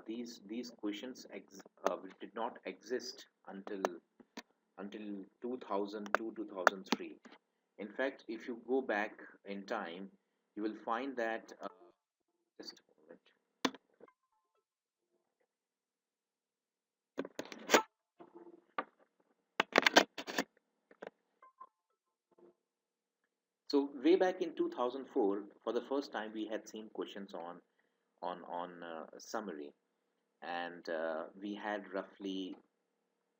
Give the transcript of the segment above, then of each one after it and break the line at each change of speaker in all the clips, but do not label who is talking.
These questions did not exist until 2002 2003. In fact, if you go back in time, you will find that just a moment. So way back in 2004, for the first time, we had seen questions on summary, and we had roughly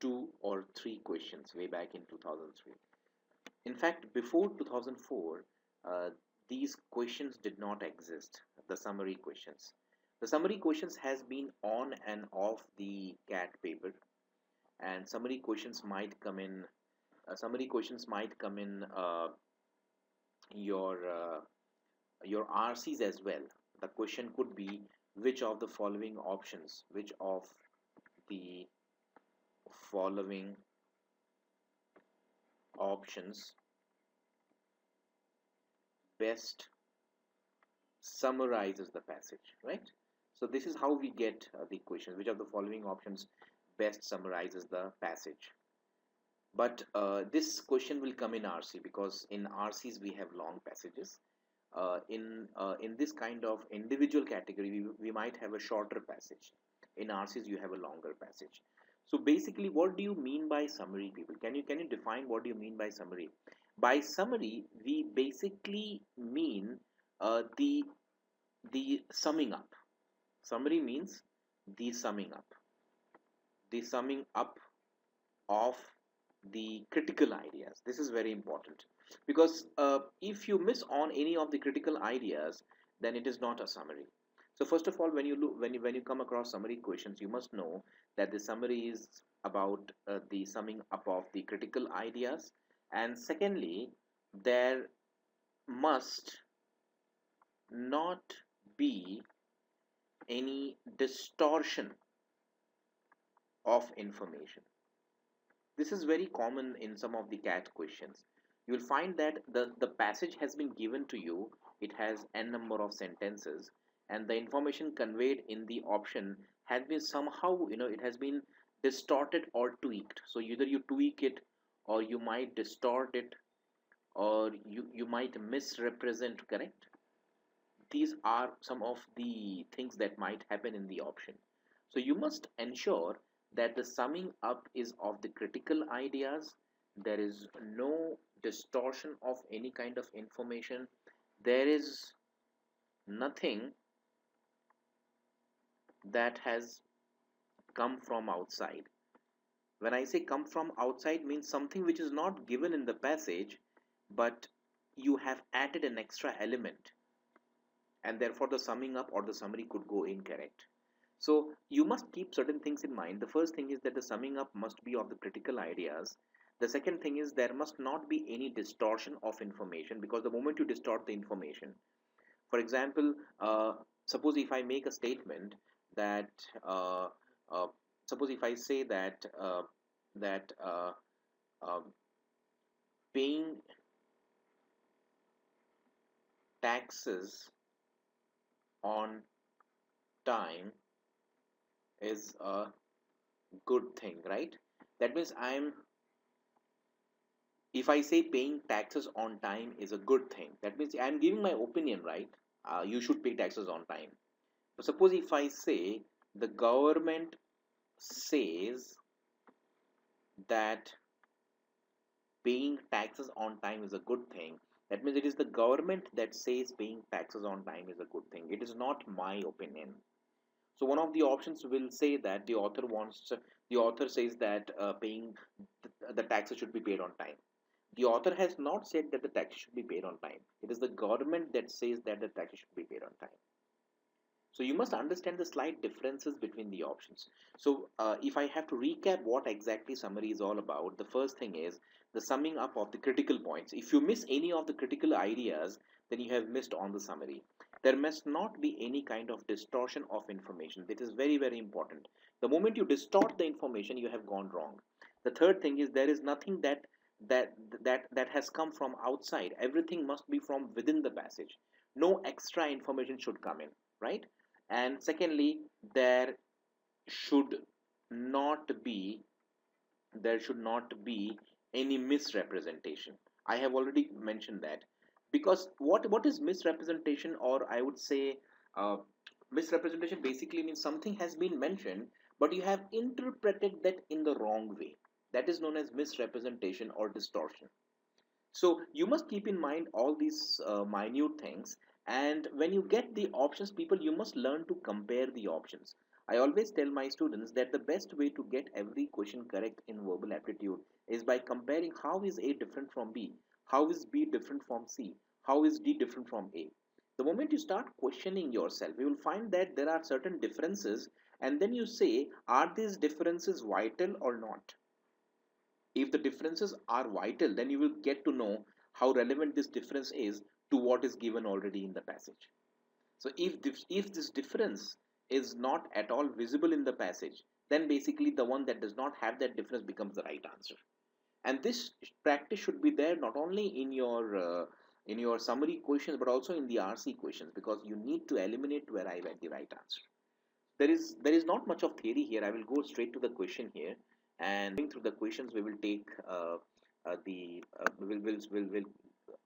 two or three questions way back in 2003. In fact, before 2004, uh, these questions did not exist. The summary questions. The summary questions has been on and off the CAT paper, and summary questions might come in. Summary questions might come in your uh, your RCs as well. The question could be which of the following options, which of the following options best summarizes the passage, right? So this is how we get the question, which of the following options best summarizes the passage. But this question will come in RC because in RCs we have long passages. In this kind of individual category, we might have a shorter passage. In RCs, you have a longer passage. So basically, what do you mean by summary, people? Can you define what do you mean by summary? By summary, we basically mean the summing up. Summary means the summing up. The summing up of the critical ideas. This is very important because if you miss on any of the critical ideas, then it is not a summary. So first of all, when you look when you come across summary questions, you must know that the summary is about the summing up of the critical ideas, and secondly, there must not be any distortion of information. This is very common in some of the CAT questions. You will find that the passage has been given to you, it has n number of sentences, and the information conveyed in the option has been somehow, it has been distorted or tweaked. So either you tweak it, or you might distort it, or you might misrepresent, correct? These are some of the things that might happen in the option. So you must ensure that the summing up is of the critical ideas. There is no distortion of any kind of information. There is nothing that has come from outside. When I say come from outside, means something which is not given in the passage, but you have added an extra element, and therefore the summing up or the summary could go incorrect. So you must keep certain things in mind. The first thing is that the summing up must be of the critical ideas. The second thing is there must not be any distortion of information, because the moment you distort the information, for example, suppose if I make a statement that uh, uh, suppose if I say that uh, paying taxes on time is a good thing, right? That means if I say paying taxes on time is a good thing, that means I'm giving my opinion, right? You should pay taxes on time. But suppose if I say the government says that paying taxes on time is a good thing, that means it is the government that says paying taxes on time is a good thing. It is not my opinion. So one of the options will say that the author says that paying the taxes should be paid on time. The author has not said that the taxes should be paid on time. It is the government that says that the taxes should be paid on time. So you must understand the slight differences between the options. So if I have to recap what exactly summary is all about, the first thing is the summing up of the critical points. If you miss any of the critical ideas, then you have missed on the summary. There must not be any kind of distortion of information. That is very, very important. The moment you distort the information, you have gone wrong. The third thing is there is nothing that has come from outside. Everything must be from within the passage. No extra information should come in, right? And secondly, there should not be there should not be any misrepresentation. I have already mentioned that, because what is misrepresentation, or I would say, uh, misrepresentation basically means something has been mentioned, but you have interpreted that in the wrong way. That is known as misrepresentation or distortion. So you must keep in mind all these minute things. And when you get the options, people, you must learn to compare the options. I always tell my students that the best way to get every question correct in verbal aptitude is by comparing how is A different from B, how is B different from C, how is D different from A. The moment you start questioning yourself, you will find that there are certain differences, and then you say, are these differences vital or not? If the differences are vital, then you will get to know how relevant this difference is to what is given already in the passage. So if this difference is not at all visible in the passage, then basically the one that does not have that difference becomes the right answer. And this practice should be there not only in your summary questions, but also in the RC questions, because you need to eliminate to arrive at the right answer. There is not much of theory here. I will go straight to the question here, and going through the questions, we will take the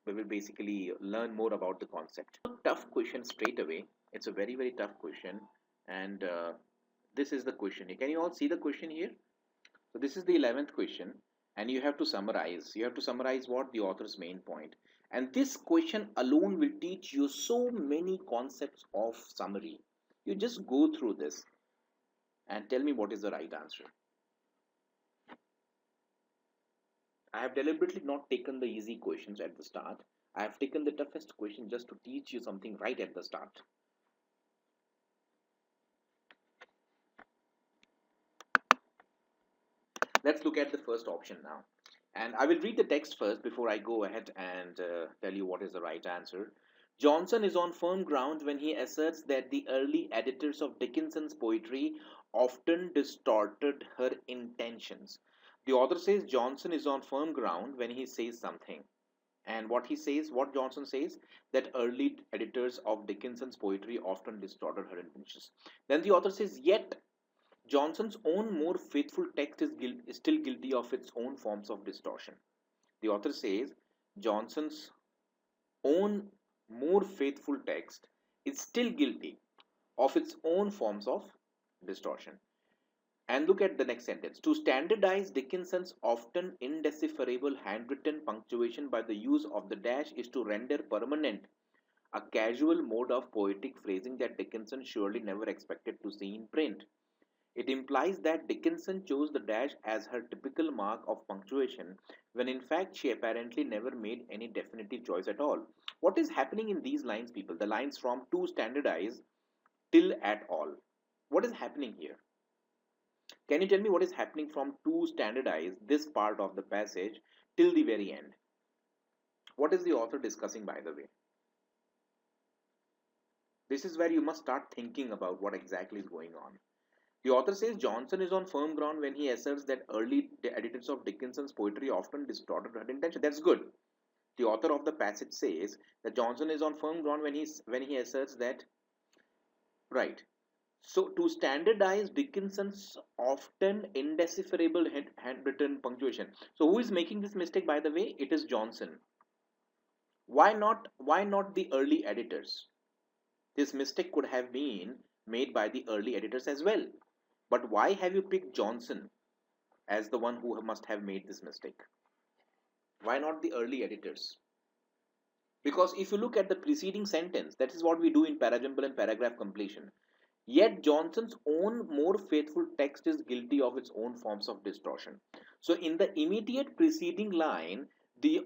we will basically learn more about the concept. Tough question straight away. It's a very very tough question, and this is the question. Can you all see the question here? So this is the 11th question, and you have to summarize. You have to summarize what the author's main point. And this question alone will teach you so many concepts of summary. You just go through this and tell me what is the right answer. I have deliberately not taken the easy questions at the start. I have taken the toughest question just to teach you something right at the start. Let's look at the first option now. And I will read the text first before I go ahead and tell you what is the right answer. Johnson is on firm ground when he asserts that the early editors of Dickinson's poetry often distorted her intentions. The author says Johnson is on firm ground when he says something. And what he says, what Johnson says, that early editors of Dickinson's poetry often distorted her intentions. Then the author says, yet Johnson's own more faithful text is still guilty of its own forms of distortion. The author says Johnson's own more faithful text is still guilty of its own forms of distortion. And look at the next sentence. To standardize Dickinson's often indecipherable handwritten punctuation by the use of the dash is to render permanent a casual mode of poetic phrasing that Dickinson surely never expected to see in print. It implies that Dickinson chose the dash as her typical mark of punctuation, when in fact she apparently never made any definitive choice at all. What is happening in these lines, people? The lines from to standardize till at all. What is happening here? Can you tell me what is happening from to standardize, this part of the passage, till the very end? What is the author discussing, by the way? This is where you must start thinking about what exactly is going on. The author says Johnson is on firm ground when he asserts that early editors of Dickinson's poetry often distorted her intention. That's good. The author of the passage says that Johnson is on firm ground when he asserts that, right. So to standardize Dickinson's often indecipherable handwritten punctuation. So who is making this mistake, by the way? It is Johnson. Why not the early editors? This mistake could have been made by the early editors as well. But why have you picked Johnson as the one who must have made this mistake? Why not the early editors? Because if you look at the preceding sentence, that is what we do in parajumble and paragraph completion. Yet Johnson's own more faithful text is guilty of its own forms of distortion. So in the immediate preceding line, the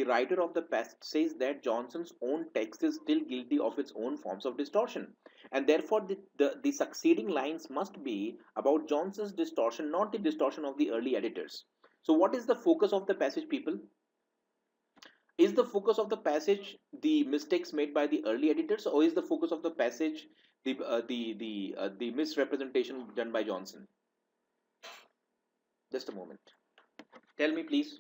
writer of the passage says that Johnson's own text is still guilty of its own forms of distortion. And therefore, the succeeding lines must be about Johnson's distortion, not the distortion of the early editors. So what is the focus of the passage, people? Is the focus of the passage the mistakes made by the early editors, or is the focus of the passage the misrepresentation done by Johnson? Just a moment. Tell me, please.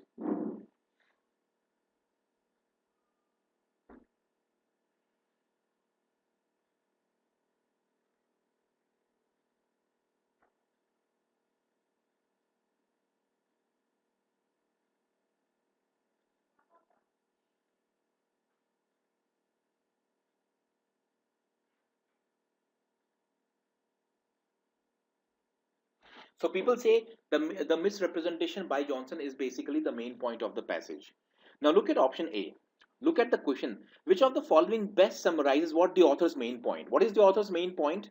So people say the misrepresentation by Johnson is basically the main point of the passage. Now look at option A. Look at the question. Which of the following best summarizes what the author's main point? What is the author's main point?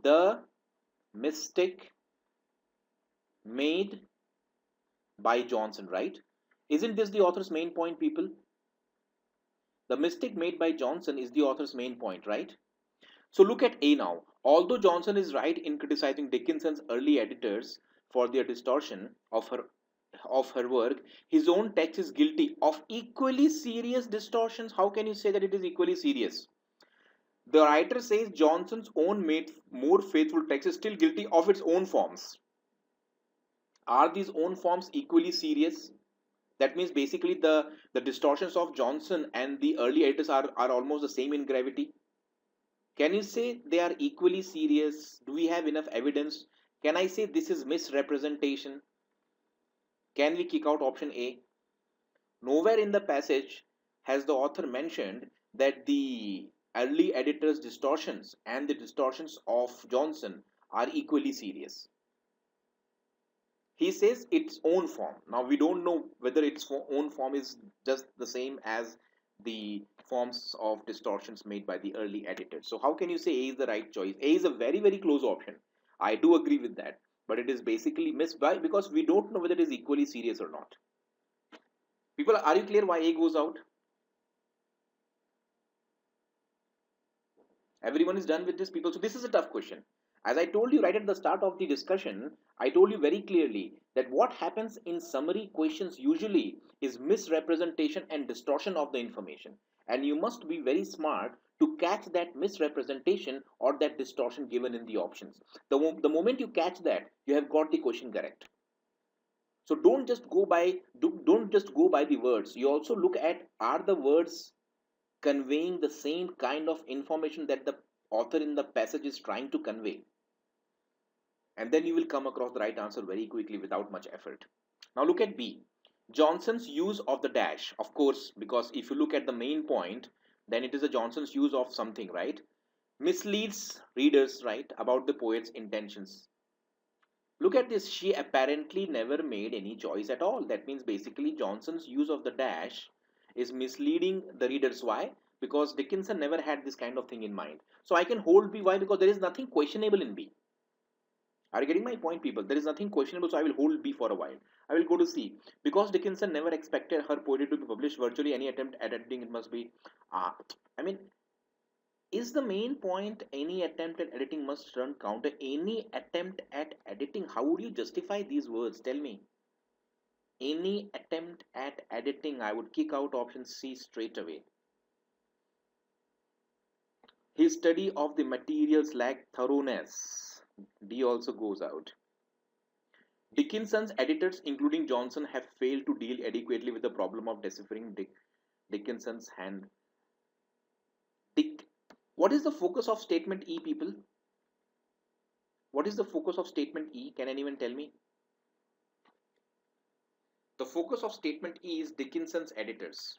The mistake made by Johnson, right? Isn't this the author's main point, people? The mistake made by Johnson is the author's main point, right? So look at A now. Although Johnson is right in criticizing Dickinson's early editors for their distortion of her work, his own text is guilty of equally serious distortions. How can you say that it is equally serious? The writer says Johnson's own made more faithful text is still guilty of its own forms. Are these own forms equally serious? That means basically the distortions of Johnson and the early editors are almost the same in gravity. Can you say they are equally serious? Do we have enough evidence? Can I say this is misrepresentation? Can we kick out option A? Nowhere in the passage has the author mentioned that the early editor's distortions and the distortions of Johnson are equally serious. He says its own form. Now we don't know whether its own form is just the same as the forms of distortions made by the early editors. So how can you say A is the right choice? A is a very, very close option. I do agree with that. But it is basically missed by because we don't know whether it is equally serious or not. People, are you clear why A goes out? Everyone is done with this, people. So this is a tough question. As I told you right at the start of the discussion, I told you very clearly that what happens in summary questions usually is misrepresentation and distortion of the information. And you must be very smart to catch that misrepresentation or that distortion given in the options. The moment you catch that, you have got the question correct. So don't just go by the words. You also look at, are the words conveying the same kind of information that the author in the passage is trying to convey, and then you will come across the right answer very quickly without much effort. Now look at B. Johnson's use of the dash, of course, because if you look at the main point, then it is a Johnson's use of something, right? Misleads readers, right, about the poet's intentions. Look at this. She apparently never made any choice at all. That means basically Johnson's use of the dash is misleading the readers. Why? Because Dickinson never had this kind of thing in mind. So I can hold B. Why? Because there is nothing questionable in B. Are you getting my point, people? There is nothing questionable, so I will hold B for a while. I will go to C. Because Dickinson never expected her poetry to be published, virtually any attempt at editing it must be. Uh, I mean, is the main point any attempt at editing must run counter? Any attempt at editing? How would you justify these words? Tell me. Any attempt at editing, I would kick out option C straight away. His study of the materials lacked thoroughness. D also goes out. Dickinson's editors, including Johnson, have failed to deal adequately with the problem of deciphering Dickinson's hand. What is the focus of statement E, people? What is the focus of statement E? Can anyone tell me? The focus of statement E is Dickinson's editors.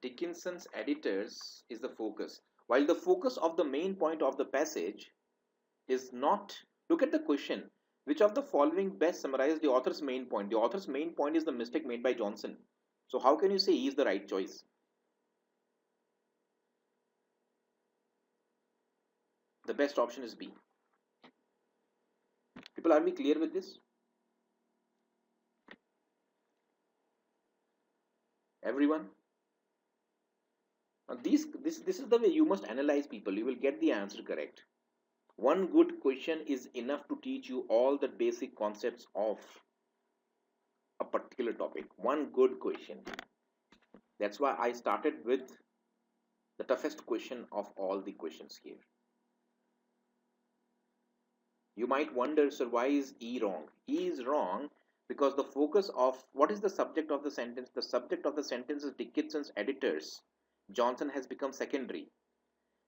Dickinson's editors is the focus. While the focus of the main point of the passage is not, look at the question. Which of the following best summarizes the author's main point? The author's main point is the mistake made by Johnson. So how can you say E is the right choice? The best option is B. People, are we clear with this? Everyone? Now this is the way you must analyze people. You will get the answer correct. One good question is enough to teach you all the basic concepts of a particular topic. One good question. That's why I started with the toughest question of all the questions here. You might wonder, sir, why is E wrong? E is wrong because the focus of what is the subject of the sentence? The subject of the sentence is Dickinson's editors. Johnson has become secondary.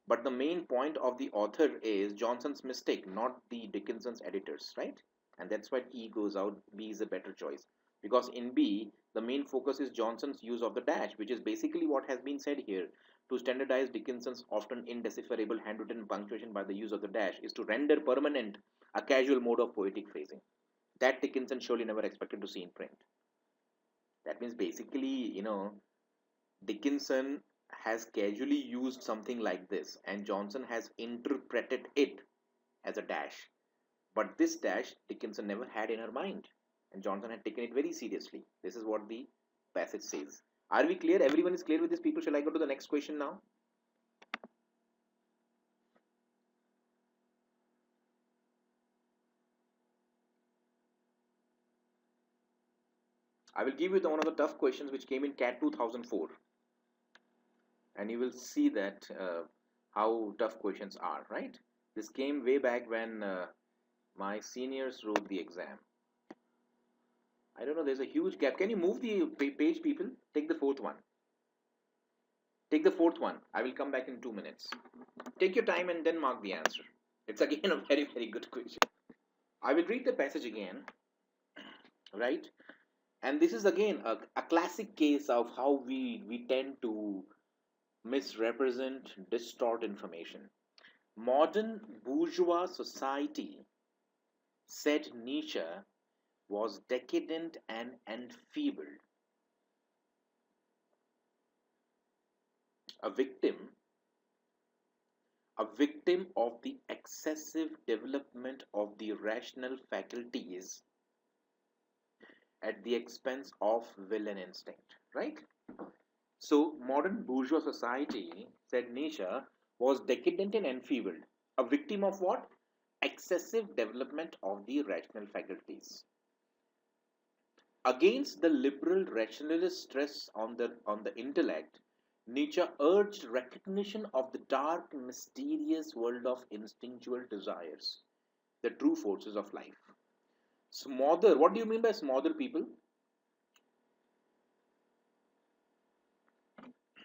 But the main point of the author is Johnson's mistake, not the Dickinson's editors, right? And that's why E goes out. B is a better choice. Because in B, the main focus is Johnson's use of the dash, which is basically what has been said here. To standardize Dickinson's often indecipherable handwritten punctuation by the use of the dash is to render permanent a casual mode of poetic phrasing that Dickinson surely never expected to see in print. That means basically, Dickinson has casually used something like this, and Johnson has interpreted it as a dash. But this dash Dickinson never had in her mind, and Johnson had taken it very seriously. This is what the passage says. Are we clear? Everyone is clear with this, people? Shall I go to the next question now? I will give you one of the tough questions which came in CAT 2004, and you will see that how tough questions are, right? This came way back when my seniors wrote the exam. I don't know, there's a huge gap. Can you move the page, people? Take the fourth one. Take the fourth one. I will come back in 2 minutes. Take your time and then mark the answer. It's again a very, very good question. I will read the passage again, right? And this is again a classic case of how we tend to misrepresent, distort information. Modern bourgeois society, said Nietzsche, was decadent and enfeebled. A victim, a victim of the excessive development of the rational faculties at the expense of will and instinct, right? So, modern bourgeois society, said Nietzsche, was decadent and enfeebled. A victim of what? Excessive development of the rational faculties. Against the liberal rationalist stress on the intellect, Nietzsche urged recognition of the dark, mysterious world of instinctual desires, the true forces of life. Smother, what do you mean by smother, people?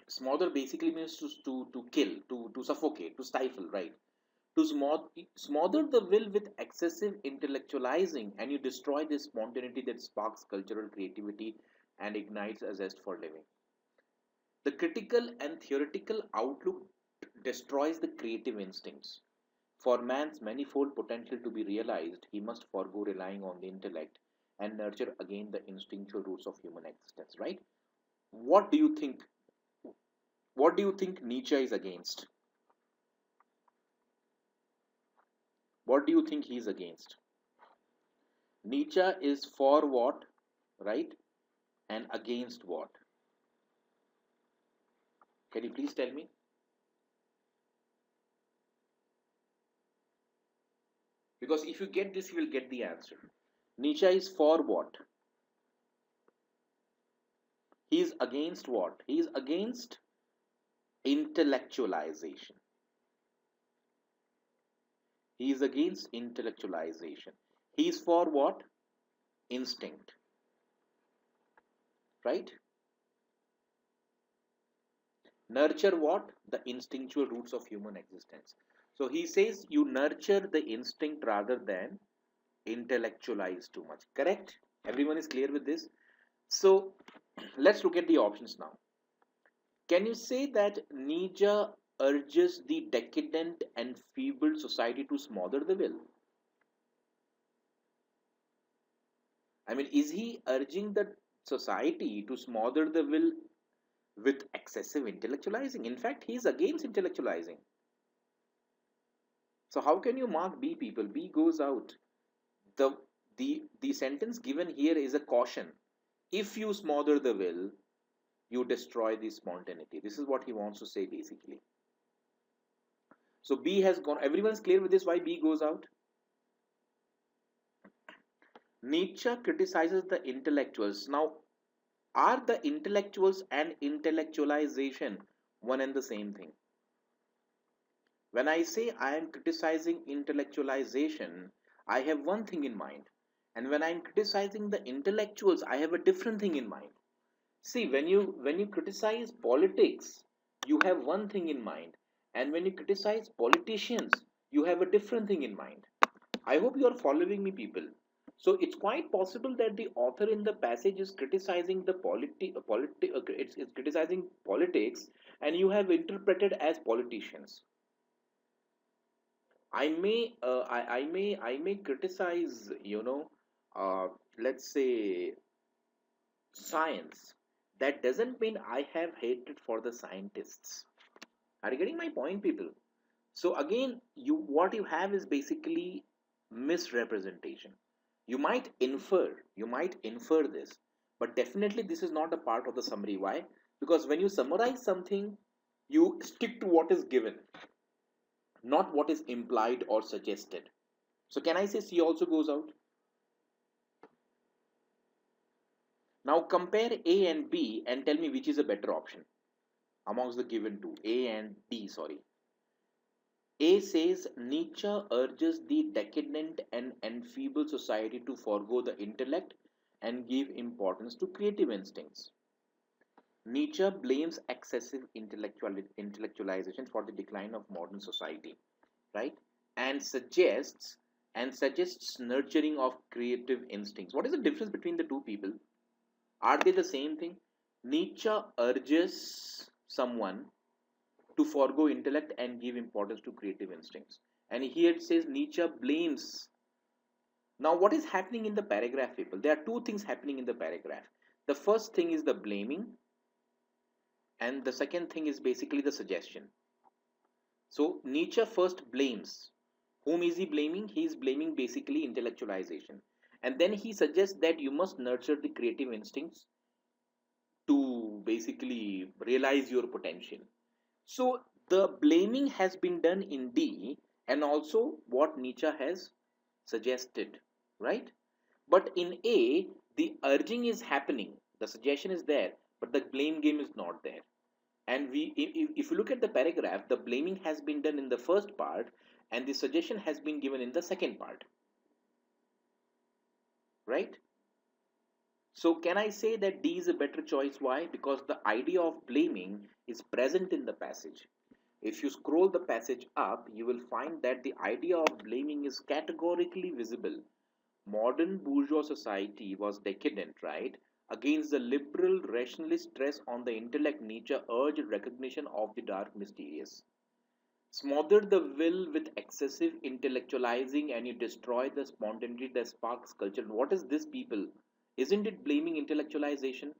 Smother basically means to kill, to suffocate, to stifle, right? To smother the will with excessive intellectualizing, and you destroy the spontaneity that sparks cultural creativity and ignites a zest for living. The critical and theoretical outlook destroys the creative instincts. For man's manifold potential to be realized, he must forego relying on the intellect and nurture again the instinctual roots of human existence, right? What do you think? What do you think Nietzsche is against? What do you think he is against? Nietzsche is for what, right? And against what? Can you please tell me? Because if you get this, you will get the answer. Nietzsche is for what? He is against what? He is against intellectualization. He is against intellectualization. He is for what? Instinct. Right? Nurture what? The instinctual roots of human existence. So he says you nurture the instinct rather than intellectualize too much. Correct? Everyone is clear with this? So let's look at the options now. Can you say that Nietzsche urges the decadent and feeble society to smother the will? I mean, is he urging the society to smother the will with excessive intellectualizing? In fact, he is against intellectualizing. So how can you mark B, people? B goes out. The sentence given here is a caution. If you smother the will, you destroy the spontaneity. This is what he wants to say basically. So B has gone. Everyone's clear with this why B goes out? Nietzsche criticizes the intellectuals. Now, are the intellectuals and intellectualization one and the same thing? When I say I am criticizing intellectualization, I have one thing in mind. And when I am criticizing the intellectuals, I have a different thing in mind. See, when you criticize politics, you have one thing in mind. And when you criticize politicians, you have a different thing in mind. I hope you are following me, people. So it's quite possible that the author in the passage is criticizing the it's criticizing politics, and you have interpreted as politicians. I may criticize, let's say, science. That doesn't mean I have hatred for the scientists. Are you getting my point, people? So again, what you have is basically misrepresentation. You might infer this, but definitely this is not a part of the summary. Why? Because when you summarize something, you stick to what is given, not what is implied or suggested. So can I say C also goes out? Now compare A and B and tell me which is a better option amongst the given two, A and D, sorry. A says Nietzsche urges the decadent and enfeebled society to forego the intellect and give importance to creative instincts. Nietzsche blames excessive intellectualization for the decline of modern society, right? And suggests nurturing of creative instincts. What is the difference between the two people? Are they the same thing? Nietzsche urges someone to forego intellect and give importance to creative instincts. And here it says Nietzsche blames. Now, what is happening in the paragraph, people? There are two things happening in the paragraph. The first thing is the blaming, and the second thing is basically the suggestion. So, Nietzsche first blames. Whom is he blaming? He is blaming basically intellectualization. And then he suggests that you must nurture the creative instincts to basically realize your potential. So the blaming has been done in D, and also what Nietzsche has suggested, right? But in A, the urging is happening, the suggestion is there, but the blame game is not there. And if you look at the paragraph, the blaming has been done in the first part, and the suggestion has been given in the second part, right? So can I say that D is a better choice? Why? Because the idea of blaming is present in the passage. If you scroll the passage up, you will find that the idea of blaming is categorically visible. Modern bourgeois society was decadent, right? Against the liberal rationalist stress on the intellect, Nietzsche urged recognition of the dark mysterious. Smother the will with excessive intellectualizing and you destroy the spontaneity that sparks culture. What is this, people? Isn't it blaming intellectualization?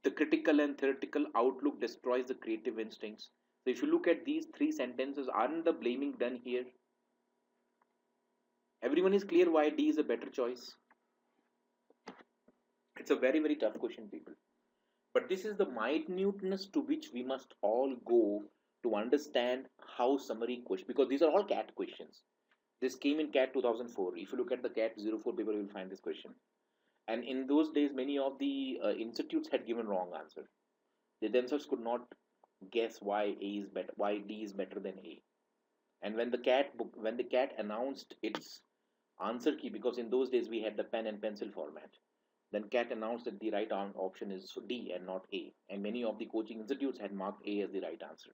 The critical and theoretical outlook destroys the creative instincts. So if you look at these three sentences, aren't the blaming done here? Everyone is clear why D is a better choice? It's a very, very tough question, people. But this is the minuteness to which we must all go to understand how summary question, because these are all CAT questions. This came in CAT 2004. If you look at the CAT 04 paper, you will find this question. And in those days, many of the institutes had given wrong answer. They themselves could not guess why A is better, why D is better than A. And when the CAT announced its answer key, because in those days we had the pen and pencil format, then CAT announced that the right option is D and not A. And many of the coaching institutes had marked A as the right answer.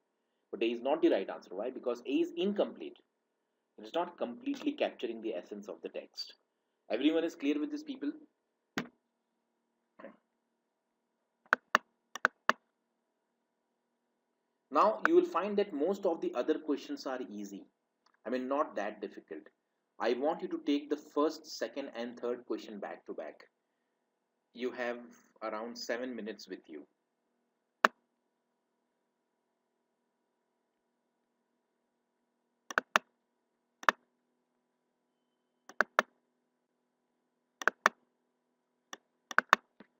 But A is not the right answer. Why? Because A is incomplete. It is not completely capturing the essence of the text. Everyone is clear with this, people? Now you will find that most of the other questions are easy. I mean, not that difficult. I want you to take the first, second, and third question back to back. You have around 7 minutes with you.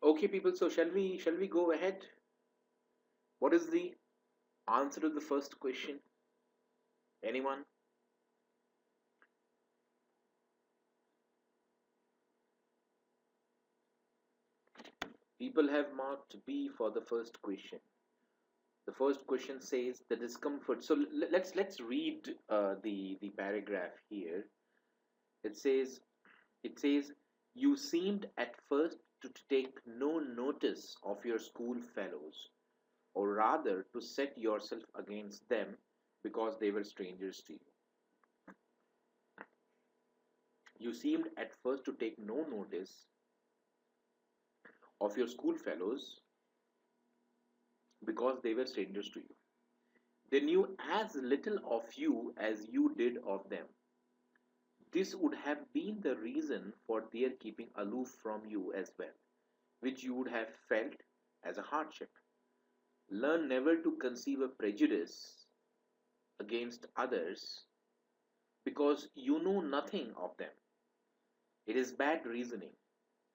Okay, people. So shall we go ahead? What is the answer to the first question? Anyone? People have marked B for the first question. The first question says the discomfort. So let's read the paragraph here. It says you seemed at first to take no notice of your school fellows, or rather to set yourself against them because they were strangers to you. You seemed at first to take no notice of your school fellows because they were strangers to you. They knew as little of you as you did of them. This would have been the reason for their keeping aloof from you as well, which you would have felt as a hardship. Learn never to conceive a prejudice against others because you know nothing of them. It is bad reasoning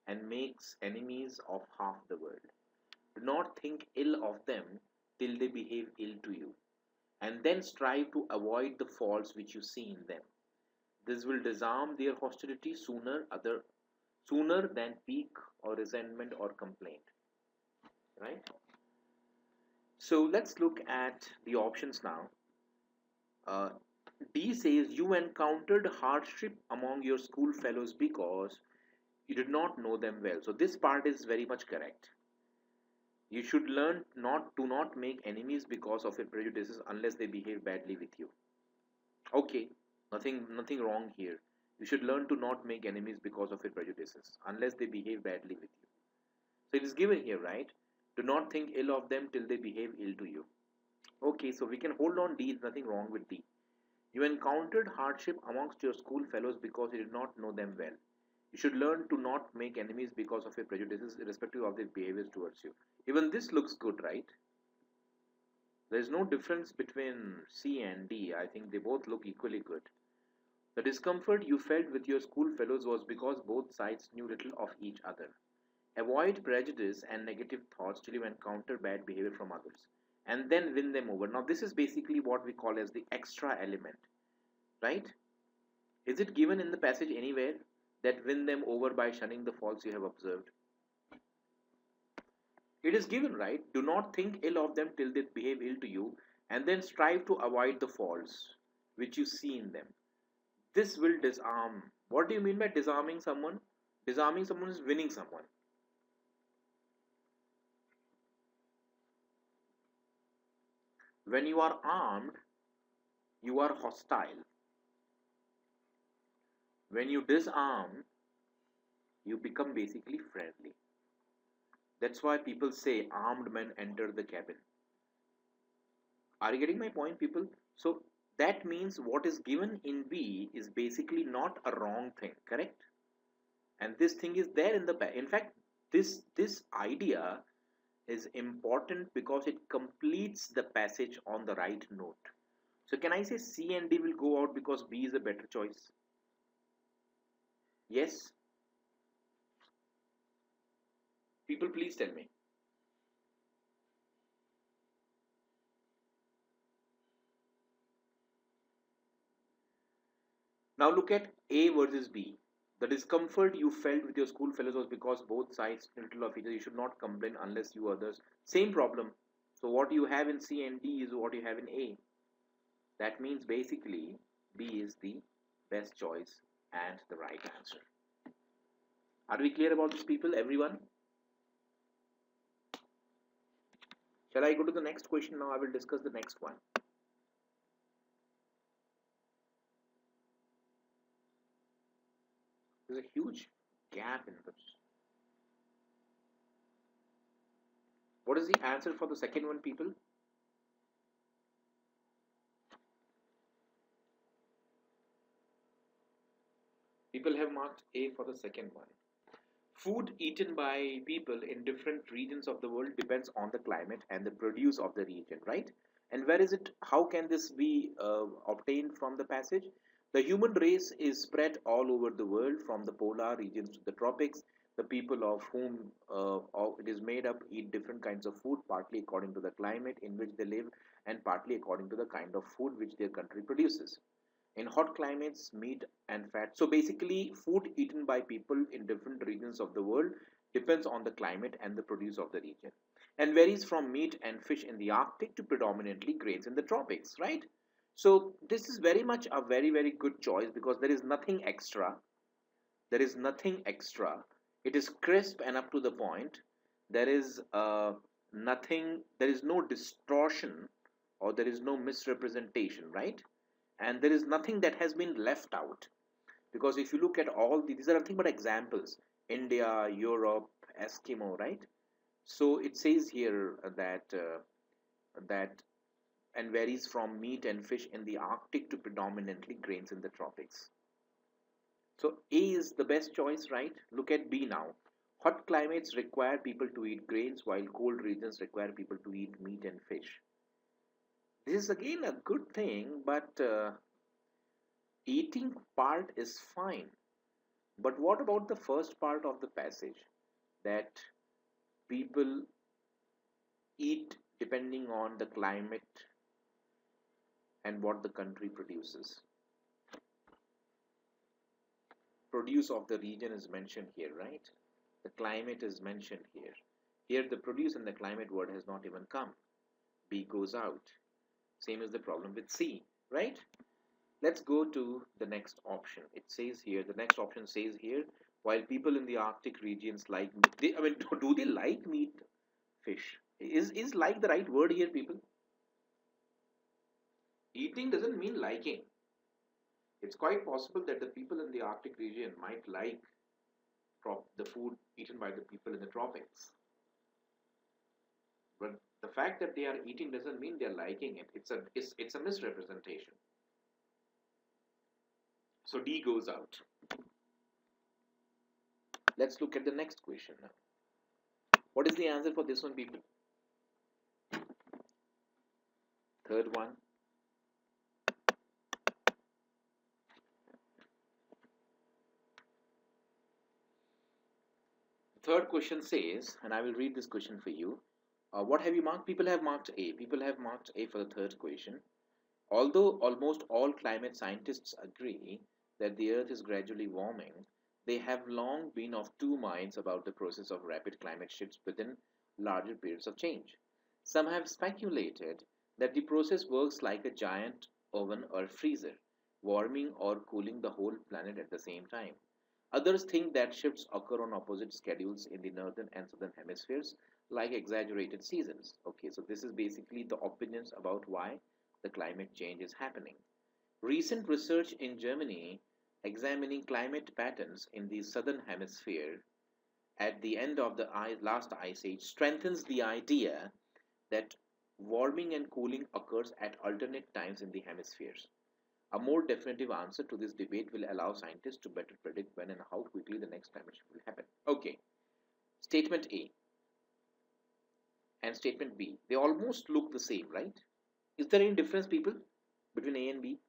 and makes enemies of half the world. Do not think ill of them till they behave ill to you, and then strive to avoid the faults which you see in them. This will disarm their hostility sooner than pique or resentment or complaint. Right? So let's look at the options now. Uh, D says you encountered hardship among your school fellows because you did not know them well. So this part is very much correct. You should learn not to not make enemies because of your prejudices unless they behave badly with you. Okay, nothing wrong here. You should learn to not make enemies because of your prejudices unless they behave badly with you. So it is given here, right? Do not think ill of them till they behave ill to you. Okay, so we can hold on D, nothing wrong with D. You encountered hardship amongst your school fellows because you did not know them well. You should learn to not make enemies because of your prejudices, irrespective of their behaviors towards you. Even this looks good, right? There is no difference between C and D. I think they both look equally good. The discomfort you felt with your school fellows was because both sides knew little of each other. Avoid prejudice and negative thoughts till you encounter bad behavior from others, and then win them over. Now, this is basically what we call as the extra element, right? Is it given in the passage anywhere that win them over by shunning the faults you have observed? It is given, right? Do not think ill of them till they behave ill to you, and then strive to avoid the faults which you see in them. This will disarm. What do you mean by disarming someone? Disarming someone is winning someone. When you are armed, you are hostile. When you disarm, you become basically friendly. That's why people say armed men enter the cabin. Are you getting my point, people? So that means what is given in B is basically not a wrong thing, correct? And this thing is there in the back. In fact, this idea is important because it completes the passage on the right note. So can I say C and D will go out because B is a better choice? Yes? People, please tell me. Now look at A versus B. The discomfort you felt with your school fellows was because both sides knew little of each other. You should not complain unless you others. Same problem. So what you have in C and D is what you have in A. That means basically B is the best choice and the right answer. Are we clear about this, people? Everyone? Shall I go to the next question now? I will discuss the next one. There's a huge gap in this. What is the answer for the second one, people? People have marked A for the second one. Food eaten by people in different regions of the world depends on the climate and the produce of the region, right? And where is it? How can this be obtained from the passage? The human race is spread all over the world, from the polar regions to the tropics. The people of whom it is made up eat different kinds of food, partly according to the climate in which they live, and partly according to the kind of food which their country produces. In hot climates, meat and fat. So basically, food eaten by people in different regions of the world depends on the climate and the produce of the region, and varies from meat and fish in the Arctic to predominantly grains in the tropics, right? So this is very much a very good choice because there is nothing extra. There is nothing extra. It is crisp and up to the point. There is nothing. There is no distortion or there is no misrepresentation, right? And there is nothing that has been left out. Because if you look at all these are nothing but examples. India, Europe, Eskimo, right? So it says here that and varies from meat and fish in the Arctic to predominantly grains in the tropics. So A is the best choice, right? Look at B now. Hot climates require people to eat grains, while cold regions require people to eat meat and fish. This is again a good thing, but eating part is fine. But what about the first part of the passage? That people eat depending on the climate and what the country produces. Produce of the region is mentioned here, right? The climate is mentioned here. Here the produce and the climate word has not even come. B goes out. Same is the problem with C, right? Let's go to the next option. It says here, the next option says here, while people in the Arctic regions like, I mean, do they like meat, fish? Is like the right word here, people? Eating doesn't mean liking. It's quite possible that the people in the Arctic region might like the food eaten by the people in the tropics. But the fact that they are eating doesn't mean they're liking it. It's a misrepresentation. So D goes out. Let's look at the next question now. What is the answer for this one, people? Third one. Third question says, and I will read this question for you. What have you marked? People have marked A. People have marked A for the third question. Although almost all climate scientists agree that the Earth is gradually warming, they have long been of two minds about the process of rapid climate shifts within larger periods of change. Some have speculated that the process works like a giant oven or freezer, warming or cooling the whole planet at the same time. Others think that shifts occur on opposite schedules in the northern and southern hemispheres, like exaggerated seasons. Okay, so this is basically the opinions about why the climate change is happening. Recent research in Germany examining climate patterns in the southern hemisphere at the end of the last ice age strengthens the idea that warming and cooling occurs at alternate times in the hemispheres. A more definitive answer to this debate will allow scientists to better predict when and how quickly the next climate shift will happen. Okay, statement A and statement B, they almost look the same, right? Is there any difference, people, between A and B?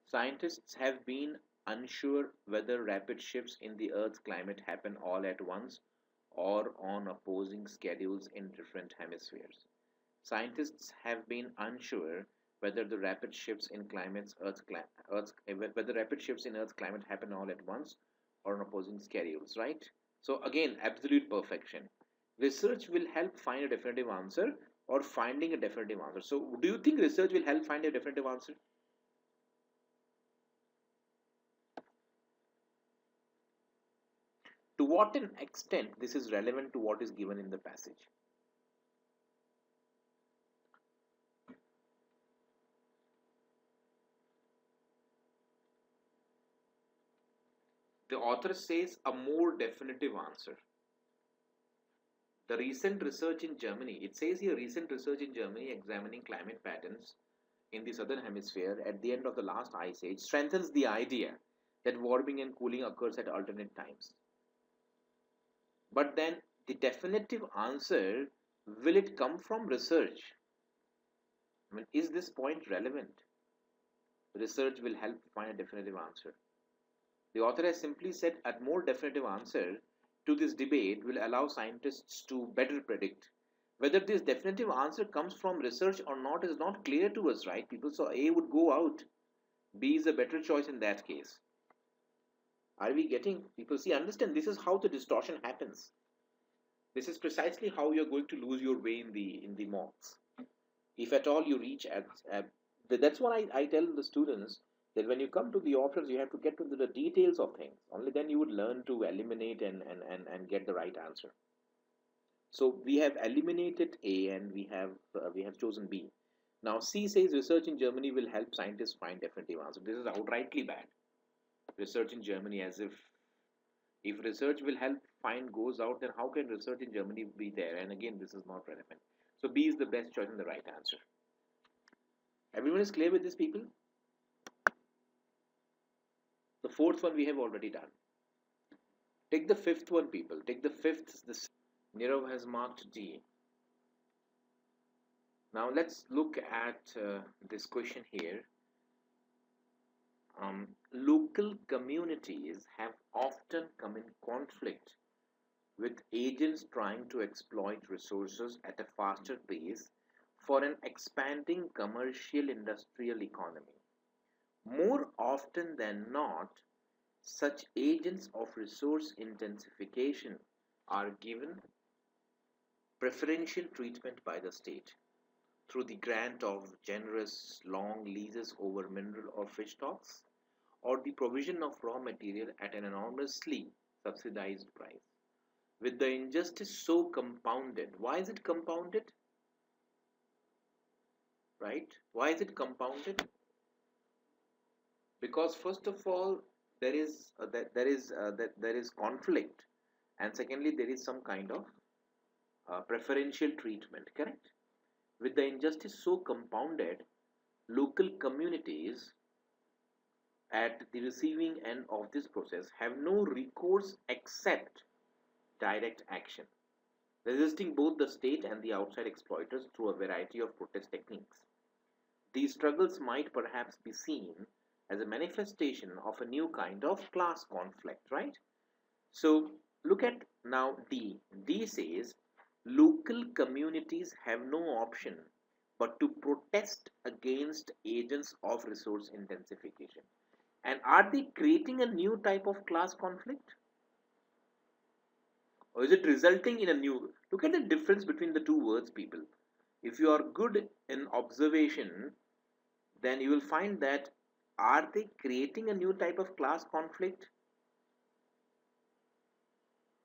Scientists have been unsure whether rapid shifts in the Earth's climate happen all at once or on opposing schedules in different hemispheres. Scientists have been unsure whether the rapid shifts in whether rapid shifts in Earth's climate happen all at once or on opposing schedules, right? So again, absolute perfection. Research will help find a definitive answer or finding a definitive answer. So do you think research will help find a definitive answer? To what an extent this is relevant to what is given in the passage? The author says a more definitive answer. The recent research in Germany, it says here recent research in Germany examining climate patterns in the southern hemisphere at the end of the last ice age strengthens the idea that warming and cooling occurs at alternate times. But then the definitive answer, will it come from research? I mean, is this point relevant? Research will help find a definitive answer. The author has simply said a more definitive answer to this debate will allow scientists to better predict. Whether this definitive answer comes from research or not is not clear to us, right, people? So A would go out. B is a better choice in that case. Are we getting people? See, understand this is how the distortion happens. This is precisely how you're going to lose your way in the mocks. If at all you reach at that's what I tell the students that when you come to the options, you have to get to the details of things. Only then you would learn to eliminate and get the right answer. So we have eliminated A and we have chosen B. Now C says research in Germany will help scientists find definitive answer. This is outrightly bad. Research in Germany, as if research will help find goes out, then how can research in Germany be there? And again, this is not relevant. So B is the best choice and the right answer. Everyone is clear with this, people? The fourth one we have already done. Take the fifth one, people. Take the fifth. This Nirav has marked D. Now let's look at this question here. Local communities have often come in conflict with agents trying to exploit resources at a faster pace for an expanding commercial industrial economy. More often than not, such agents of resource intensification are given preferential treatment by the state through the grant of generous long leases over mineral or fish stocks, or the provision of raw material at an enormously subsidized price. With the injustice so compounded, why is it compounded? Right? Why is it compounded? Because first of all, there is conflict, and secondly, there is some kind of preferential treatment. Correct? With the injustice so compounded, local communities at the receiving end of this process have no recourse except direct action, resisting both the state and the outside exploiters through a variety of protest techniques. These struggles might perhaps be seen as a manifestation of a new kind of class conflict, right? So look at now D. D says local communities have no option but to protest against agents of resource intensification. And are they creating a new type of class conflict? Or is it resulting in a new? Look at the difference between the two words, people. If you are good in observation, then you will find that are they creating a new type of class conflict,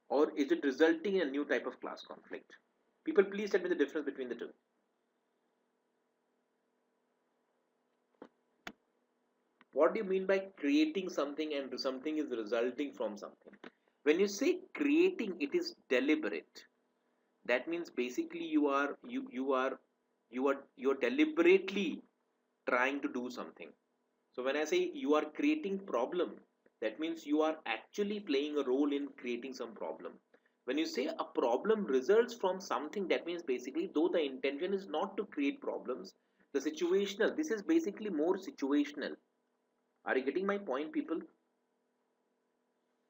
or is it resulting in a new type of class conflict? People, please tell me the difference between the two. What do you mean by creating something and something is resulting from something? When you say creating, it is deliberate. That means basically you're deliberately trying to do something. So when I say you are creating problem, that means you are actually playing a role in creating some problem. When you say a problem results from something, that means basically though the intention is not to create problems, the situational, this is basically more situational. Are you getting my point, people?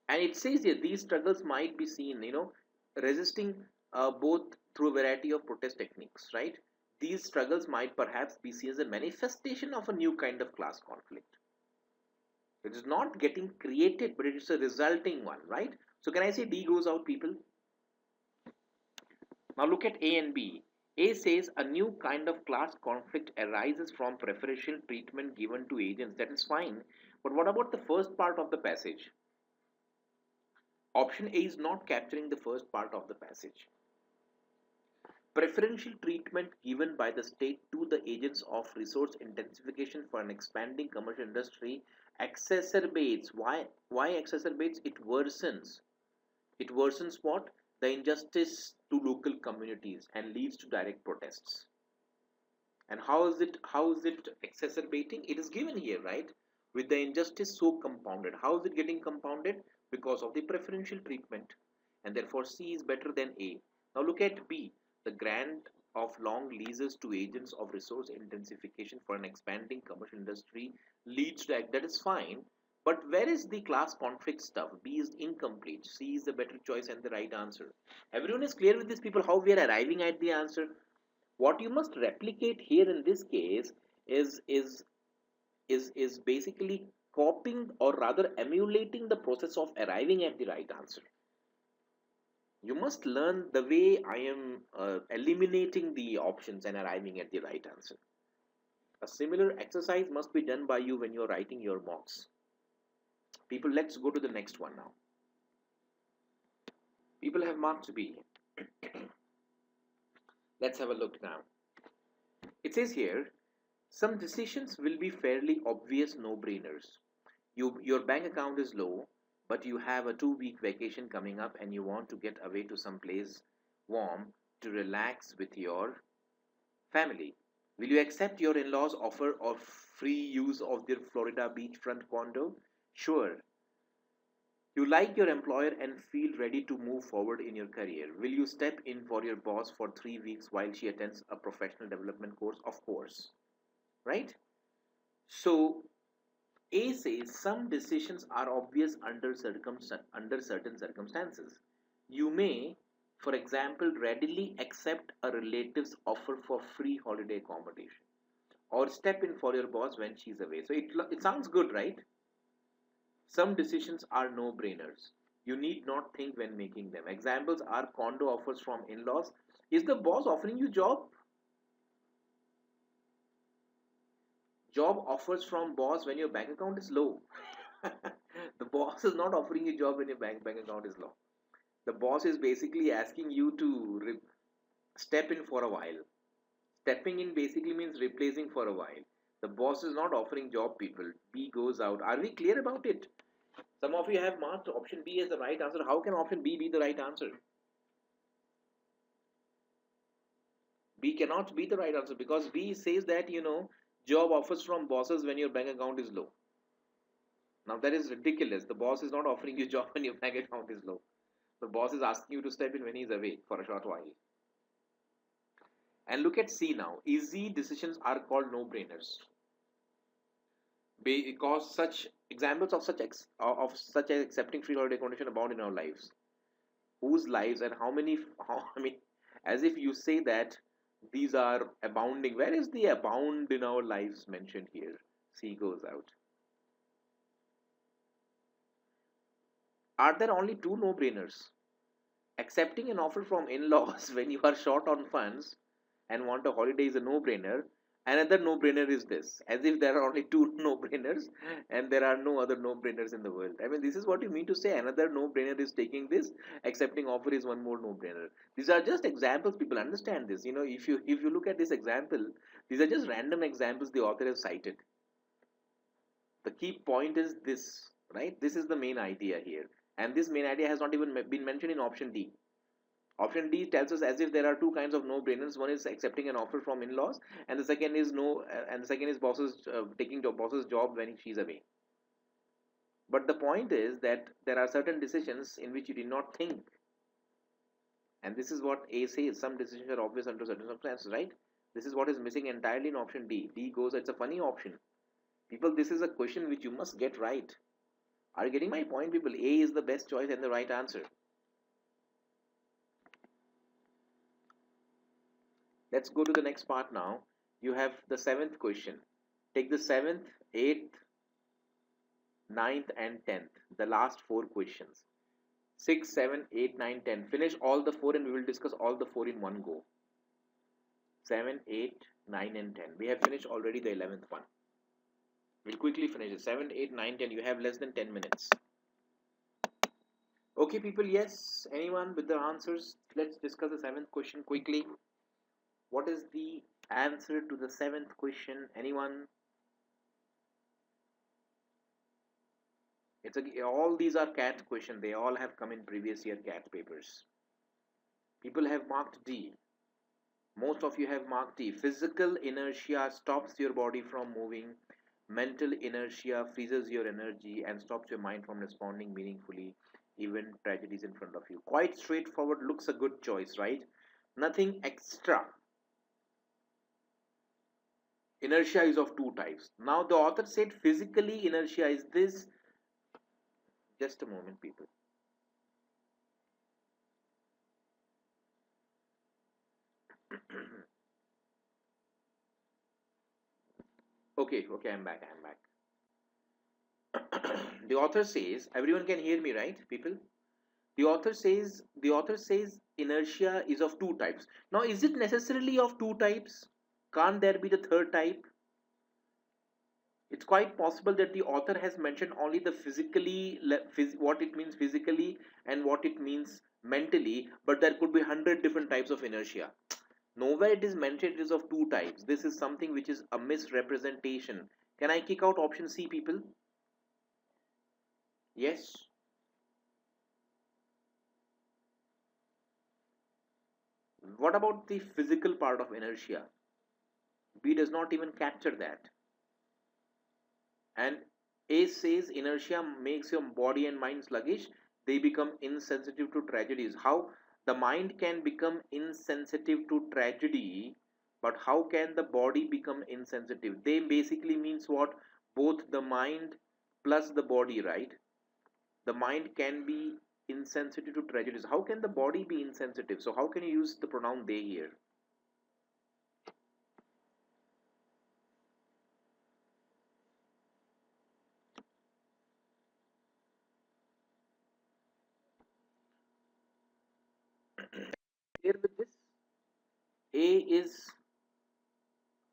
And it says here these struggles might be seen, resisting both through a variety of protest techniques, right? These struggles might perhaps be seen as a manifestation of a new kind of class conflict. It is not getting created, but it is a resulting one, right? So can I say D goes out, people? Now look at A and B. A says a new kind of class conflict arises from preferential treatment given to agents. That is fine. But what about the first part of the passage? Option A is not capturing the first part of the passage. Preferential treatment given by the state to the agents of resource intensification for an expanding commercial industry exacerbates. Why exacerbates? It worsens. It worsens what? The injustice to local communities and leads to direct protests. And how is it exacerbating? It is given here, right? With the injustice so compounded. How is it getting compounded? Because of the preferential treatment. And therefore C is better than A. Now look at B. The grant of long leases to agents of resource intensification for an expanding commercial industry leads to that is fine. But where is the class conflict stuff? B is incomplete. C is the better choice and the right answer. Everyone is clear with these people how we are arriving at the answer? What you must replicate here in this case is basically copying or rather emulating the process of arriving at the right answer. You must learn the way I am eliminating the options and arriving at the right answer. A similar exercise must be done by you when you're writing your mocks. People, let's go to the next one now. People have marked B. Let's have a look now. It says here, some decisions will be fairly obvious no-brainers. Your bank account is low, but you have a 2 week vacation coming up and you want to get away to some place warm to relax with your family. Will you accept your in law's offer of free use of their Florida beachfront condo? Sure. You like your employer and feel ready to move forward in your career. Will you step in for your boss for 3 weeks while she attends a professional development course? Of course. Right? So, A says some decisions are obvious under certain circumstances. You may, for example, readily accept a relative's offer for free holiday accommodation or step in for your boss when she's away. So it sounds good, right? Some decisions are no-brainers. You need not think when making them. Examples are condo offers from in-laws. Is the boss offering you job offers from boss when your bank account is low? The boss is not offering you job when your bank account is low. The boss is basically asking you to step in for a while. Stepping in basically means replacing for a while. The boss is not offering job, people. B goes out. Are we clear about it? Some of you have marked option B as the right answer. How can option B be the right answer? B cannot be the right answer because B says that, job offers from bosses when your bank account is low. Now that is ridiculous. The boss is not offering you job when your bank account is low. The boss is asking you to step in when he's away for a short while. And look at C now. Easy decisions are called no-brainers because such examples of such as accepting free holiday condition abound in our lives. Whose lives and how many? I mean, as if you say that these are abounding. Where is the abound in our lives mentioned here? C goes out. Are there only two no-brainers? Accepting an offer from in-laws when you are short on funds and want a holiday is a no-brainer. Another no-brainer is this, as if there are only two no-brainers and there are no other no-brainers in the world. I mean, this is what you mean to say. Another no-brainer is taking this. Accepting offer is one more no-brainer. These are just examples. People understand this. If you look at this example, these are just random examples the author has cited. The key point is this, right? This is the main idea here, and this main idea has not even been mentioned in option D. Option D tells us as if there are two kinds of no-brainers. One is accepting an offer from in-laws, and the second is bosses taking the boss's job when she's away. But the point is that there are certain decisions in which you did not think, and this is what A says. Some decisions are obvious under certain circumstances, right? This is what is missing entirely in option D. D goes. It's a funny option, people. This is a question which you must get right. Are you getting my point, people? A is the best choice and the right answer. Let's go to the next part now. You have the seventh question. Take the seventh, eighth, ninth, and 10th. The last four questions. 6, 7, 8, 9, 10. Finish all the four and we will discuss all the four in one go. 7, 8, 9, and 10. We have finished already the 11th one. We'll quickly finish it. 7, 8, 9, 10. You have less than 10 minutes. Okay, people, yes. Anyone with the answers? Let's discuss the seventh question quickly. What is the answer to the seventh question? Anyone? All these are CAT questions. They all have come in previous year CAT papers. People have marked D. Most of you have marked D. Physical inertia stops your body from moving. Mental inertia freezes your energy and stops your mind from responding meaningfully, even tragedies in front of you. Quite straightforward. Looks a good choice, right? Nothing extra. Inertia is of two types. Now the author said physically inertia is this. Just a moment, people. Okay, I'm back. The author says, everyone can hear me, right, people? The author says inertia is of two types. Now, is it necessarily of two types? Can't there be the third type? It's quite possible that the author has mentioned only the what it means physically and what it means mentally, but there could be 100 different types of inertia. Nowhere it is mentioned it is of two types. This is something which is a misrepresentation. Can I kick out option C, people? Yes. What about the physical part of inertia? B does not even capture that. And A says inertia makes your body and mind sluggish. They become insensitive to tragedies. How the mind can become insensitive to tragedy, but how can the body become insensitive? They basically means what? Both the mind plus the body, right? The mind can be insensitive to tragedies. How can the body be insensitive? So how can you use the pronoun they here? Here with this, A is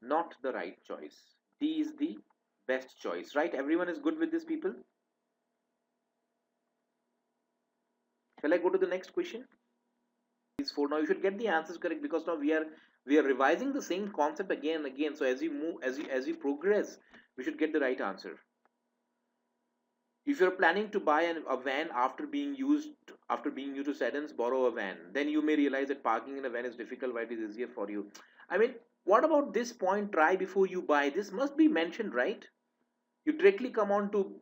not the right choice. D is the best choice, right? Everyone is good with this, people? Shall I go to the next question? These four. Now you should get the answers correct because now we are revising the same concept again and again. So as you move, as you progress, we should get the right answer. If you're planning to buy a van after being used to sedans, borrow a van. Then you may realize that parking in a van is difficult, while it is easier for you. I mean, what about this point? Try before you buy. This must be mentioned, right? You directly come on to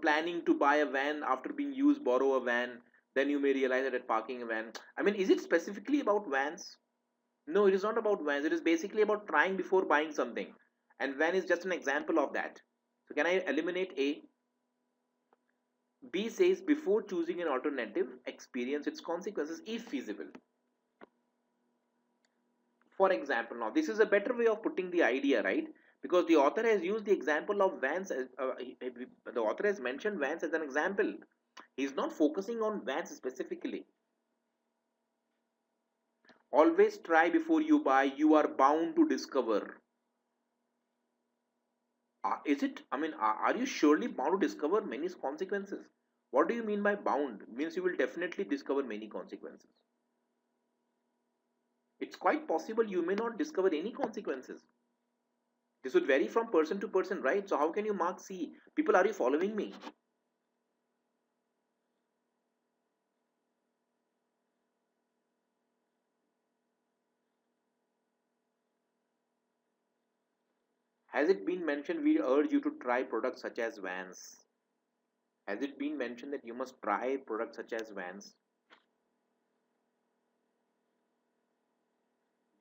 planning to buy a van after being used, borrow a van. Then you may realize that at parking a van. I mean, is it specifically about vans? No, it is not about vans. It is basically about trying before buying something. And van is just an example of that. So can I eliminate A? B says before choosing an alternative, experience its consequences if feasible. For example, now this is a better way of putting the idea, right? Because the author has used the example of vans as the author has mentioned vans as an example. He's not focusing on vans specifically. Always try before you buy. You are bound to discover. Is it? I mean, are you surely bound to discover many consequences? What do you mean by bound? It means you will definitely discover many consequences. It's quite possible you may not discover any consequences. This would vary from person to person, right? So how can you mark C? People, are you following me? Has it been mentioned we urge you to try products such as vans? Has it been mentioned that you must try products such as vans?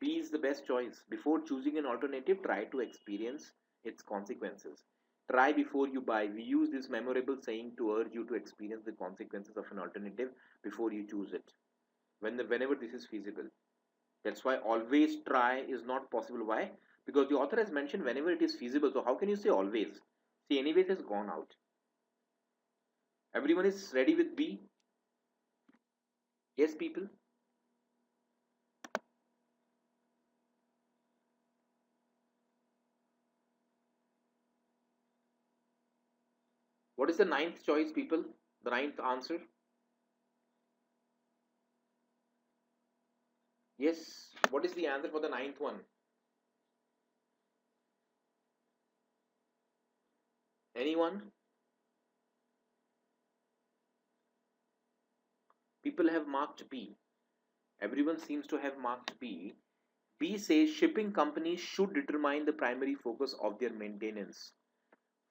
B is the best choice. Before choosing an alternative, try to experience its consequences. Try before you buy. We use this memorable saying to urge you to experience the consequences of an alternative before you choose it. Whenever this is feasible. That's why always try is not possible. Why? Because the author has mentioned whenever it is feasible. So how can you say always? See, anyways has gone out. Everyone is ready with B? Yes, people? What is the ninth choice, people? The ninth answer? Yes. What is the answer for the ninth one? Anyone? People have marked B. Everyone seems to have marked B. B says shipping companies should determine the primary focus of their maintenance.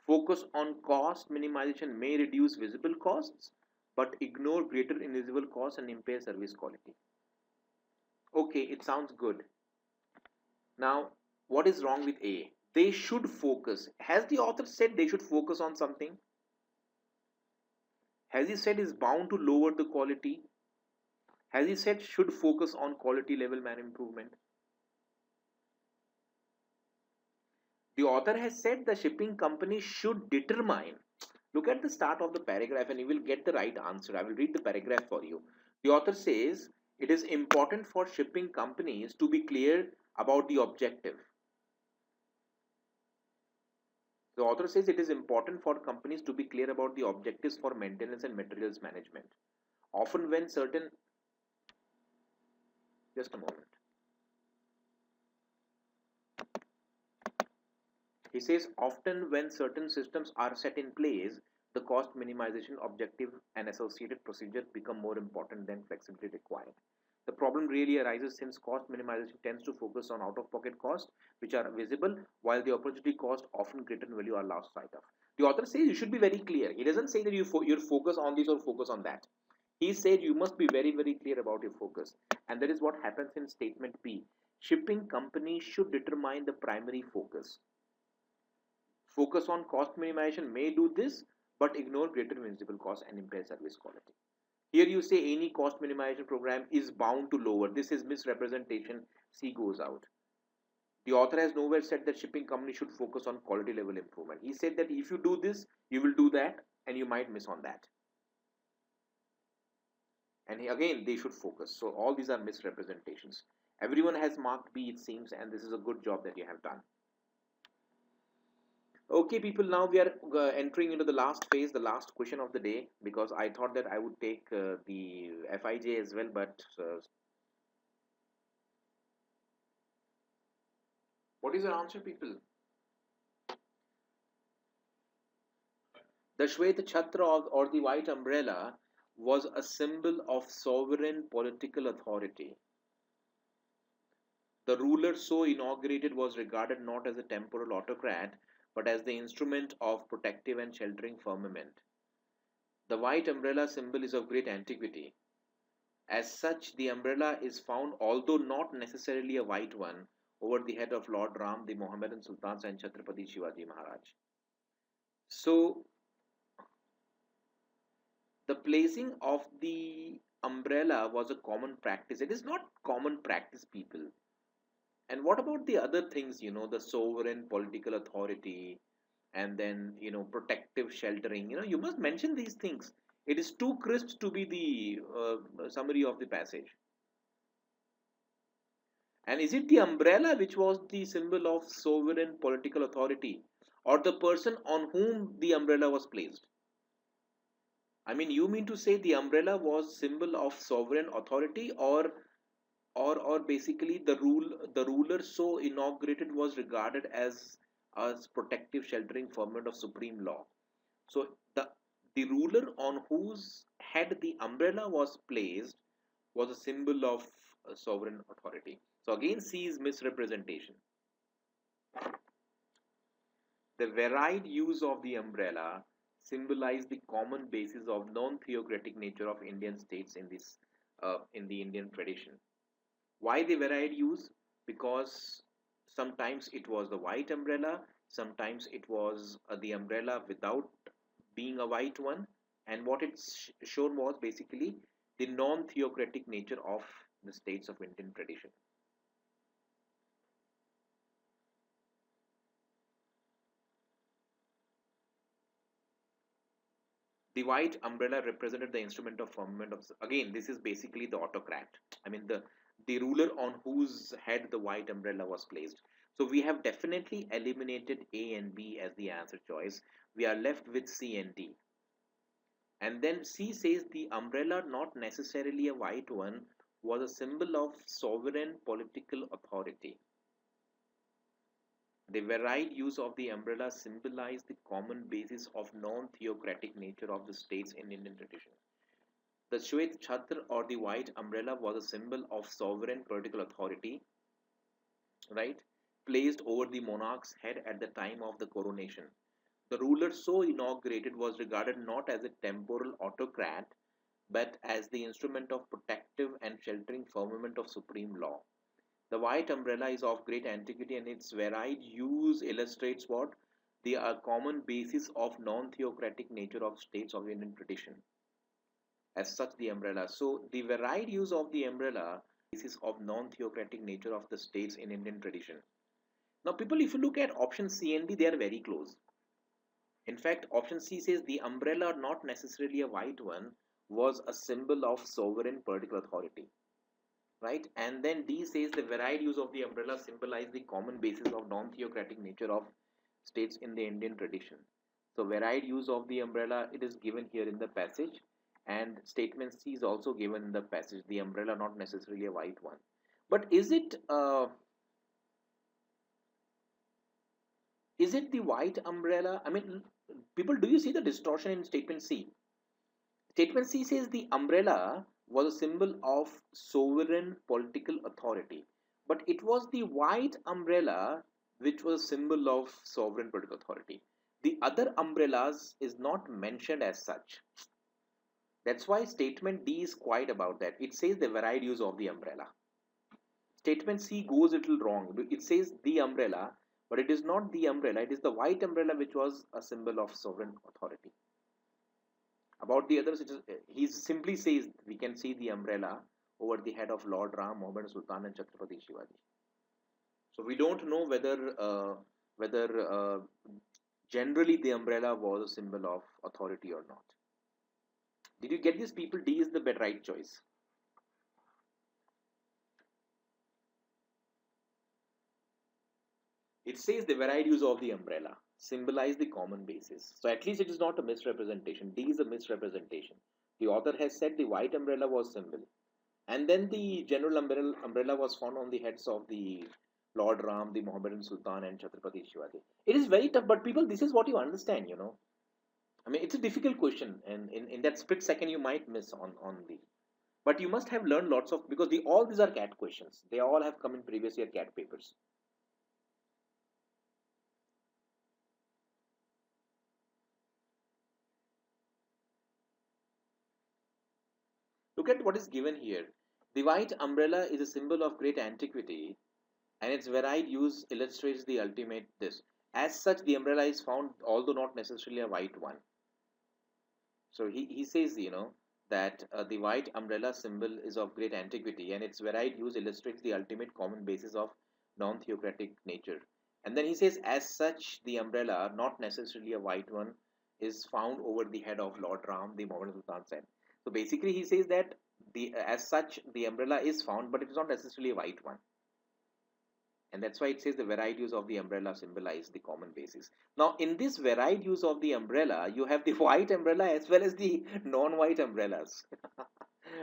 Focus on cost minimization may reduce visible costs, but ignore greater invisible costs and impair service quality. Okay, it sounds good. Now, what is wrong with A? They should focus. Has the author said they should focus on something? Has he said is bound to lower the quality? Has he said should focus on quality level man improvement? The author has said the shipping company should determine. Look at the start of the paragraph and you will get the right answer. I will read the paragraph for you. The author says it is important for shipping companies to be clear about the objective. The author says it is important for companies to be clear about the objectives for maintenance and materials management. Often when certain, just a moment. He says often when certain systems are set in place, the cost minimization objective and associated procedure become more important than flexibility required. The problem really arises since cost minimization tends to focus on out of pocket costs, which are visible, while the opportunity cost, often greater in value, are lost sight of. The author says you should be very clear. He doesn't say that you focus on this or focus on that. He said you must be very, very clear about your focus. And that is what happens in statement B. Shipping companies should determine the primary focus. Focus on cost minimization may do this, but ignore greater visible cost and impair service quality. Here you say any cost minimization program is bound to lower. This is misrepresentation. C goes out. The author has nowhere said that shipping companies should focus on quality level improvement. He said that if you do this, you will do that, and you might miss on that. And again, they should focus. So all these are misrepresentations. Everyone has marked B, it seems, and this is a good job that you have done. Okay, people, now we are entering into the last phase, the last question of the day, because I thought that I would take the FIJ as well, but what is your answer, people? The Shweta Chhatra or the white umbrella was a symbol of sovereign political authority. The ruler so inaugurated was regarded not as a temporal autocrat, but as the instrument of protective and sheltering firmament. The white umbrella symbol is of great antiquity. As such, the umbrella is found, although not necessarily a white one, over the head of Lord Ram, the Mohammedan Sultans, and Chhatrapati Shivaji Maharaj. So, the placing of the umbrella was a common practice. It is not common practice, people. And what about the other things, the sovereign political authority and then, protective sheltering? You must mention these things. It is too crisp to be the summary of the passage. And is it the umbrella which was the symbol of sovereign political authority, or the person on whom the umbrella was placed? I mean, you mean to say the umbrella was symbol of sovereign authority, or basically the ruler so inaugurated was regarded as protective sheltering firmament of supreme law. So the ruler on whose head the umbrella was placed was a symbol of sovereign authority. So again, C is misrepresentation. The varied use of the umbrella symbolized the common basis of non-theocratic nature of Indian states in the Indian tradition. Why the varied use? Because sometimes it was the white umbrella, sometimes it was the umbrella without being a white one, and what it's shown was basically the non-theocratic nature of the states of Indian tradition. The white umbrella represented the instrument of firmament of, again, this is basically the autocrat. I mean, the ruler on whose head the white umbrella was placed. So we have definitely eliminated A and B as the answer choice. We are left with C and D. And then C says the umbrella, not necessarily a white one, was a symbol of sovereign political authority. The varied use of the umbrella symbolized the common basis of non-theocratic nature of the states in Indian tradition. The Shwet Chhatra or the white umbrella was a symbol of sovereign political authority, right, placed over the monarch's head at the time of the coronation. The ruler so inaugurated was regarded not as a temporal autocrat, but as the instrument of protective and sheltering firmament of supreme law. The white umbrella is of great antiquity, and its varied use illustrates what? The common basis of non-theocratic nature of states of Indian tradition. As such, the umbrella. So, the varied use of the umbrella basis of non-theocratic nature of the states in Indian tradition. Now, people, if you look at option C and D, they are very close. In fact, option C says the umbrella, not necessarily a white one, was a symbol of sovereign political authority. Right? And then D says the varied use of the umbrella symbolized the common basis of non-theocratic nature of states in the Indian tradition. So varied use of the umbrella, it is given here in the passage, and statement C is also given in the passage, the umbrella not necessarily a white one. But is it Is it the white umbrella? I mean, people, do you see the distortion in statement C? Statement C says the umbrella was a symbol of sovereign political authority, but it was the white umbrella which was a symbol of sovereign political authority. The other umbrellas is not mentioned as such. That's why statement D is quite about that. It says the varied use of the umbrella. Statement C goes a little wrong. It says the umbrella, but it is not the umbrella. It is the white umbrella which was a symbol of sovereign authority. About the others, he simply says we can see the umbrella over the head of Lord Ram, Mohammed Sultan, and Chhatrapati Shivaji. So we don't know whether generally the umbrella was a symbol of authority or not. Did you get this, people? D is the right choice. It says the varied use of the umbrella symbolize the common basis. So at least it is not a misrepresentation. D is a misrepresentation. The author has said the white umbrella was symbol. And then the general umbrella was found on the heads of the Lord Ram, the Mohammedan Sultan, and Chhatrapati Shivaji. It is very tough, but people, this is what you understand, you know. I mean, it's a difficult question, and in that split second, you might miss on the. But you must have learned lots of, because all these are CAT questions. They all have come in previous year CAT papers. Look at what is given here. The white umbrella is a symbol of great antiquity, and its varied use illustrates the ultimate this. As such, the umbrella is found, although not necessarily a white one. So he says, that the white umbrella symbol is of great antiquity, and its varied use illustrates the ultimate common basis of non-theocratic nature. And then he says, as such, the umbrella, not necessarily a white one, is found over the head of Lord Ram, the Mohammedan Sultan said. So basically, he says that as such, the umbrella is found, but it is not necessarily a white one. And that's why it says the varied use of the umbrella symbolize the common basis. Now, in this varied use of the umbrella, you have the white umbrella as well as the non-white umbrellas.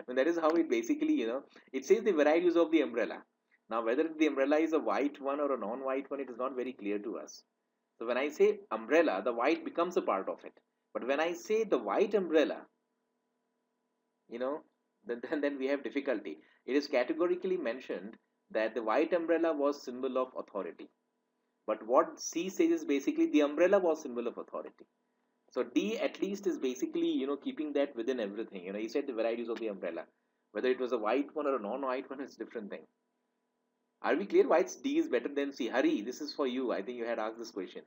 And that is how it basically, it says the varied use of the umbrella. Now, whether the umbrella is a white one or a non-white one, it is not very clear to us. So when I say umbrella, the white becomes a part of it. But when I say the white umbrella, you know, then we have difficulty. It is categorically mentioned that the white umbrella was symbol of authority. But what C says is basically the umbrella was symbol of authority. So D at least is basically, keeping that within everything. He said the varieties of the umbrella. Whether it was a white one or a non-white one, it's a different thing. Are we clear why D is better than C? Hari, this is for you. I think you had asked this question.